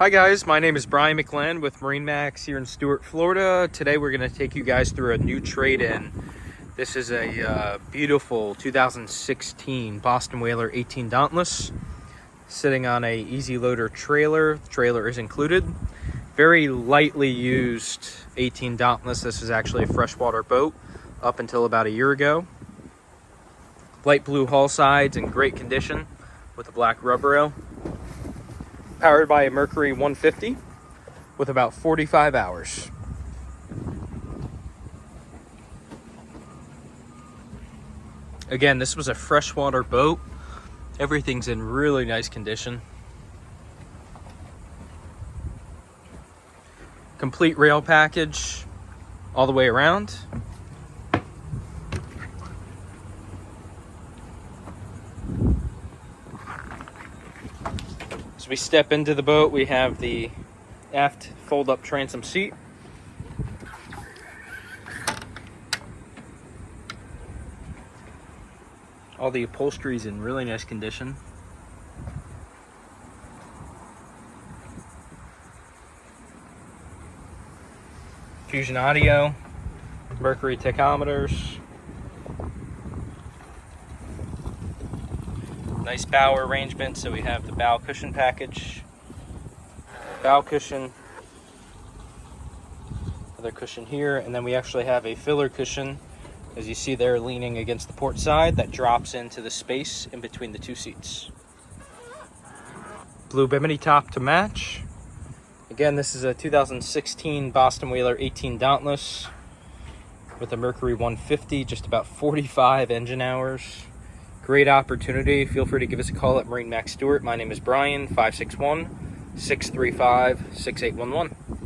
Hi guys, my name is Brian McLean with MarineMax here in Stuart, Florida. Today we're going to take you guys through a new trade-in. This is a beautiful 2016 Boston Whaler 18 Dauntless, sitting on a easy loader trailer. The trailer is included. Very lightly used 18 Dauntless. This is actually a freshwater boat up until about a year ago. Light blue hull sides in great condition with a black rubber rail. Powered by a Mercury 150 with about 45 hours. Again, this was a freshwater boat. Everything's in really nice condition. Complete rail package all the way around. As we step into the boat, we have the aft fold-up transom seat. All the upholstery is in really nice condition. Fusion audio, Mercury tachometers. Nice bow arrangement, so we have the bow cushion package, bow cushion, another cushion here, and then we actually have a filler cushion, as you see there, leaning against the port side, that drops into the space in between the two seats. Blue bimini top to match. Again, this is a 2016 Boston Whaler 18 Dauntless with a Mercury 150, just about 45 engine hours. Great opportunity. Feel free to give us a call at MarineMax Stuart. My name is Brian, 561-635-6811.